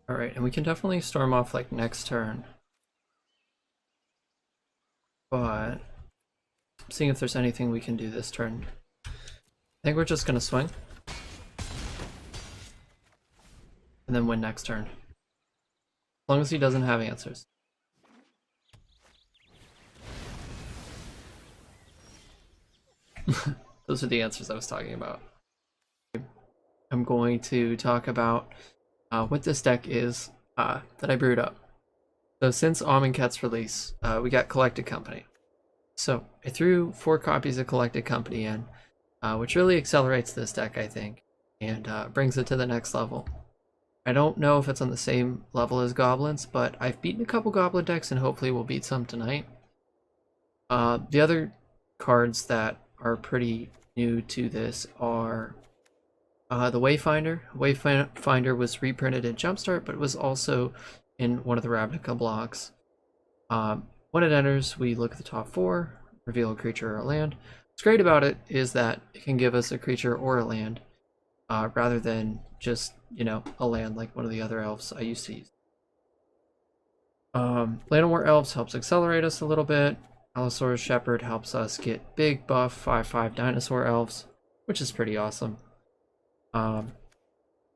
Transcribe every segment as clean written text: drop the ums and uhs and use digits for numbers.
Alright, and we can definitely storm off like next turn. But seeing if there's anything we can do this turn. I think we're just gonna swing. And then win next turn. As long as he doesn't have answers. Those are the answers I was talking about. I'm going to talk about what this deck is that I brewed up. So since Amonkhet's release, we got Collected Company. So I threw 4 copies of Collected Company in, which really accelerates this deck, I think, and brings it to the next level. I don't know if it's on the same level as Goblins, but I've beaten a couple Goblin decks and hopefully we'll beat some tonight. The other cards that are pretty new to this are the Wayfinder. Wayfinder was reprinted in Jumpstart, but it was also in one of the Ravnica blocks. When it enters, we look at the top 4, reveal a creature or a land. What's great about it is that it can give us a creature or a land, rather than just, you know, a land like one of the other elves I used to use. Land of War Elves helps accelerate us a little bit. Allosaurus Shepherd helps us get big buff 5/5 dinosaur elves, which is pretty awesome.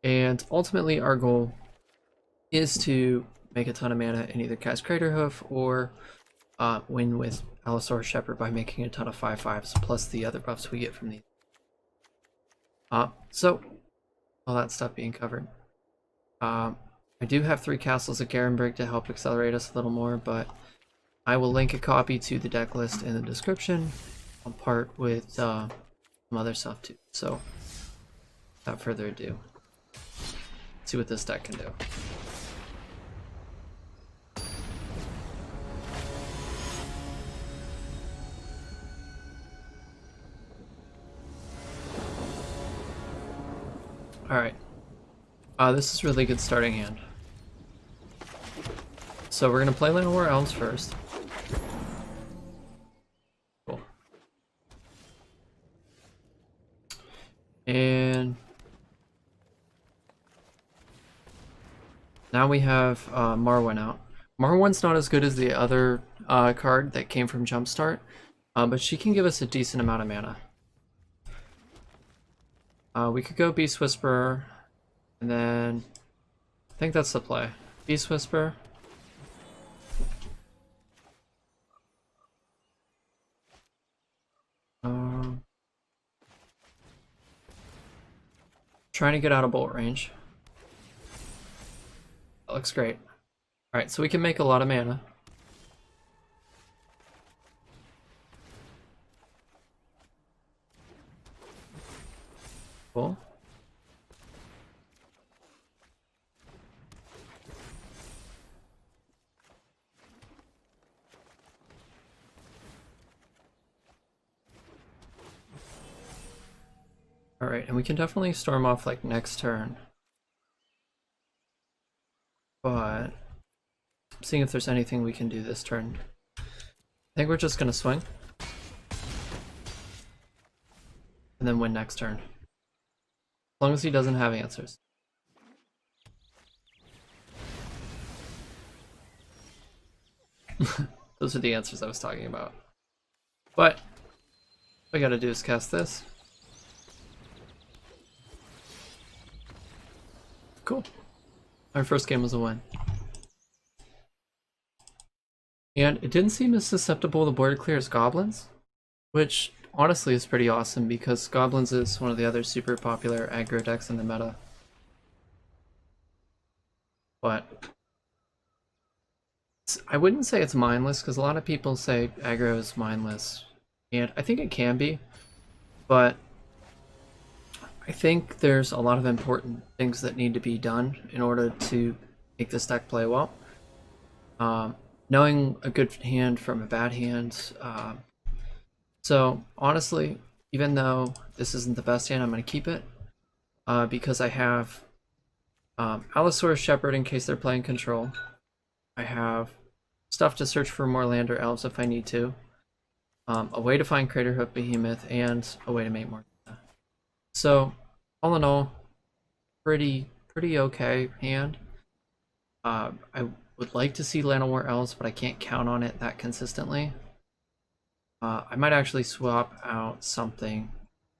And ultimately our goal is to make a ton of mana and either cast Craterhoof or win with Allosaurus Shepherd by making a ton of 5/5s plus the other buffs we get from these. So all that stuff being covered. I do have 3 Castles of Garenberg to help accelerate us a little more, but I will link a copy to the deck list in the description. I'll part with some other stuff too. So without further ado, let's see what this deck can do. Alright. This is really good starting hand. So we're going to play Land of War Elves first. Cool. And now we have Marwyn out. Marwyn's not as good as the other card that came from Jumpstart, but she can give us a decent amount of mana. We could go Beast Whisperer, and then I think that's the play. Beast Whisperer. Trying to get out of bolt range. That looks great. Alright, so we can make a lot of mana. Cool. Alright, and we can definitely storm off like next turn. But seeing if there's anything we can do this turn. I think we're just gonna swing. And then win next turn. As long as he doesn't have answers. Those are the answers I was talking about. But what I gotta do is cast this. Cool. Our first game was a win. And it didn't seem as susceptible to border clear as Goblins, which honestly is pretty awesome because Goblins is one of the other super popular aggro decks in the meta. But I wouldn't say it's mindless because a lot of people say aggro is mindless, and I think it can be, but I think there's a lot of important things that need to be done in order to make this deck play well. Knowing a good hand from a bad hand. So honestly, even though this isn't the best hand, I'm going to keep it because I have Allosaurus Shepherd in case they're playing control. I have stuff to search for more land or elves if I need to. A way to find Craterhoof Behemoth, and a way to make more. So all in all, pretty okay hand. I would like to see Llanowar Elves, but I can't count on it that consistently. I might actually swap out something,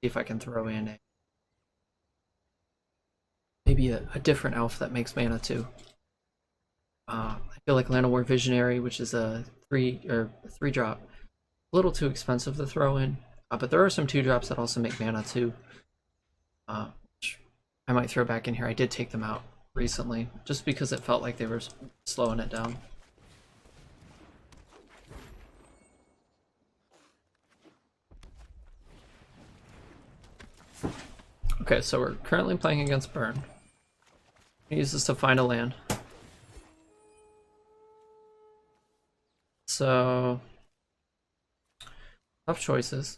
see if I can throw in maybe a different elf that makes mana too. I feel like Llanowar Visionary, which is a 3 drop, a little too expensive to throw in. But there are some 2 drops that also make mana too. Which I might throw back in here. I did take them out recently, just because it felt like they were slowing it down. Okay, so we're currently playing against Burn. Use this to find a land. So, tough choices.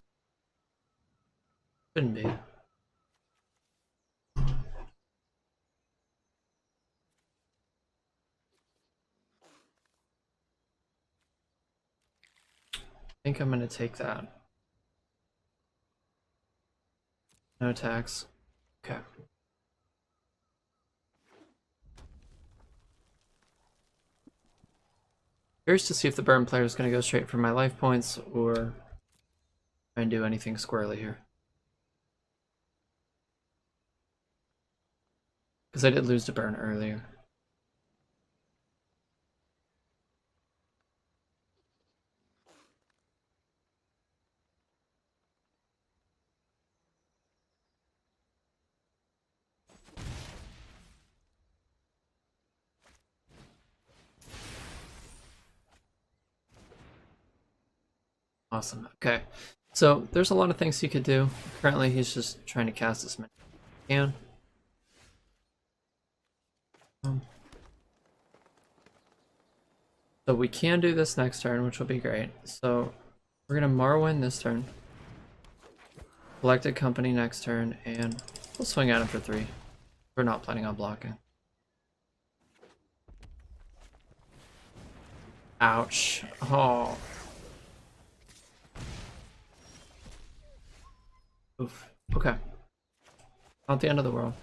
Shouldn't be. I think I'm going to take that. No attacks. Okay. Curious to see if the burn player is going to go straight for my life points or try and do anything squirrely here. Because I did lose to burn earlier. Awesome. Okay. So there's a lot of things he could do. Currently he's just trying to cast as many as he can. So we can do this next turn, which will be great. So we're going to Morrowind this turn. Collected Company next turn, and we'll swing at him for 3. We're not planning on blocking. Ouch. Oh. Oof. Okay. Not the end of the world.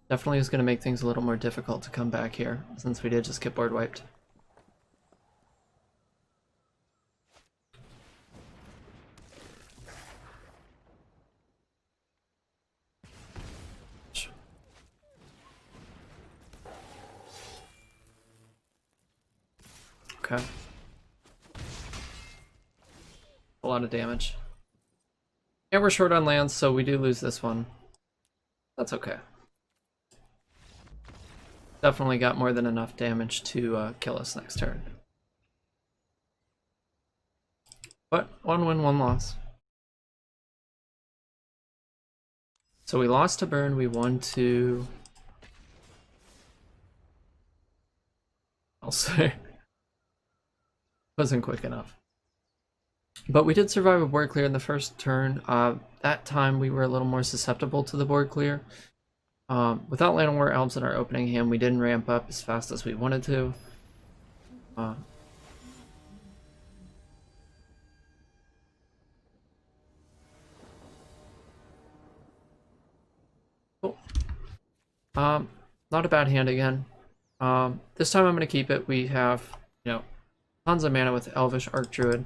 Definitely is going to make things a little more difficult to come back here, since we did just get board wiped. Okay. A lot of damage. And we're short on lands, so we do lose this one. That's okay. Definitely got more than enough damage to kill us next turn. But 1 win, 1 loss. So we lost to Burn, we won to... I'll say... wasn't quick enough. But we did survive a board clear in the first turn. That time we were a little more susceptible to the board clear. Without Llanowar Elves in our opening hand, we didn't ramp up as fast as we wanted to. Cool. Not a bad hand again. This time I'm going to keep it. We have, tons of mana with Elvish Archdruid.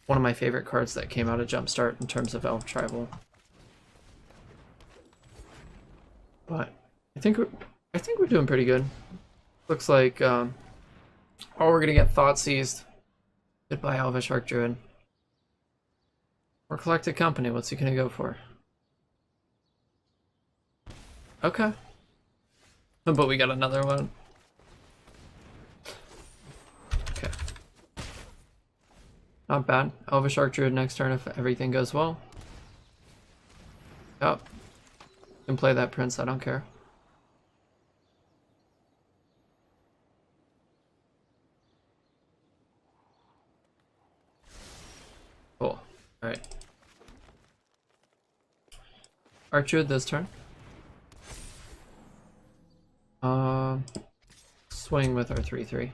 One of my favorite cards that came out of Jumpstart in terms of Elf Tribal. But I think we're doing pretty good. Looks like we're gonna get Thought Seized. Goodbye, Elvish Archdruid. Or Collected Company. What's he gonna go for? Okay. But we got another one. Okay. Not bad. Elvish Archdruid next turn if everything goes well. Yep. You can play that Prince, I don't care. Cool. Alright. Archdruid this turn. Swing with our 3/3.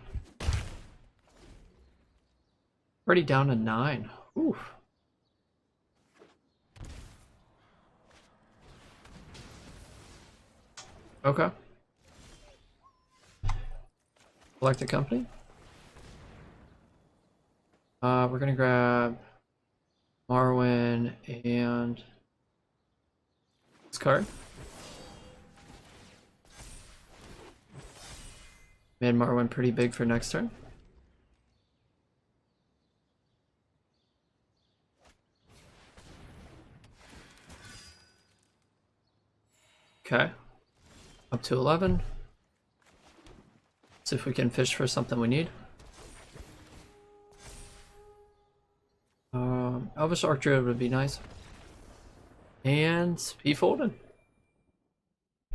Already down to 9. Ooh. Okay. Select a company. We're gonna grab Marwyn and this card. Made Marwyn pretty big for next turn. Okay. Up to 11. See if we can fish for something we need. Elvish Archdruid would be nice. And he folded.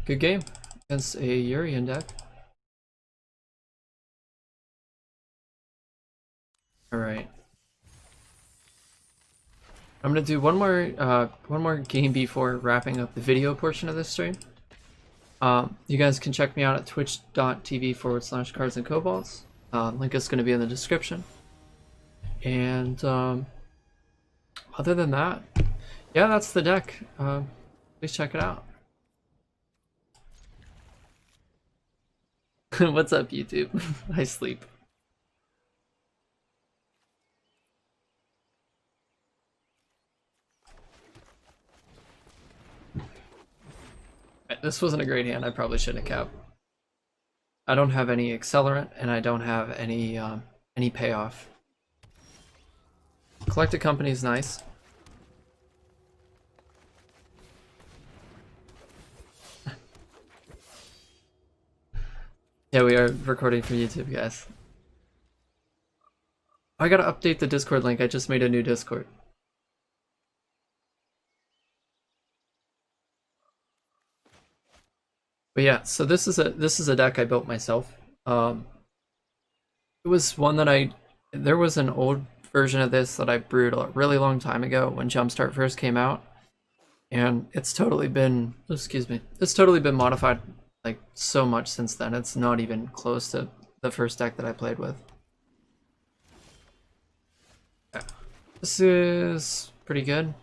Good game against a Urian deck. Alright. I'm gonna do one more game before wrapping up the video portion of this stream. You guys can check me out at twitch.tv/cards and cobalts. Link is gonna be in the description. And other than that, yeah, that's the deck. Please check it out. What's up, YouTube? I sleep. This wasn't a great hand. I probably shouldn't have capped. I don't have any accelerant, and I don't have any payoff. Collect a company is nice. Yeah, we are recording for YouTube, guys. I gotta update the Discord link. I just made a new Discord. But yeah, so this is a deck I built myself. It was one that there was an old version of this that I brewed a really long time ago when Jumpstart first came out, and it's totally been modified like so much since then. It's not even close to the first deck that I played with. Yeah. This is pretty good.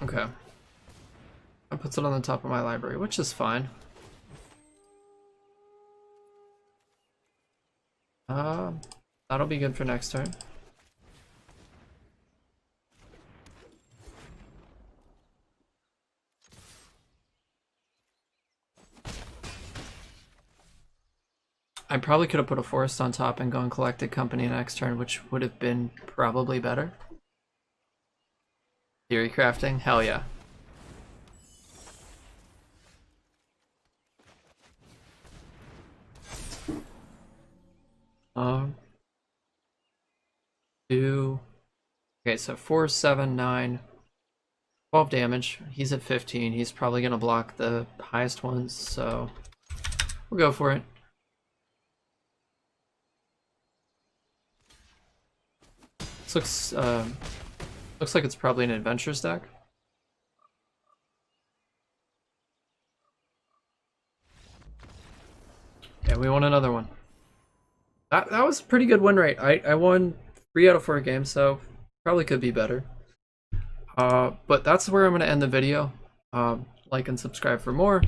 Okay. That puts it on the top of my library, which is fine. That'll be good for next turn. I probably could have put a forest on top and gone collected company next turn, which would have been probably better. Theory crafting? Hell yeah. Okay, so 4, 7, 9, 12 damage. He's at 15. He's probably gonna block the highest ones, so we'll go for it. This looks like it's probably an adventures deck. Yeah, we won another one. That was a pretty good win rate. I won 3 out of 4 games, so probably could be better. But that's where I'm going to end the video. Like and subscribe for more.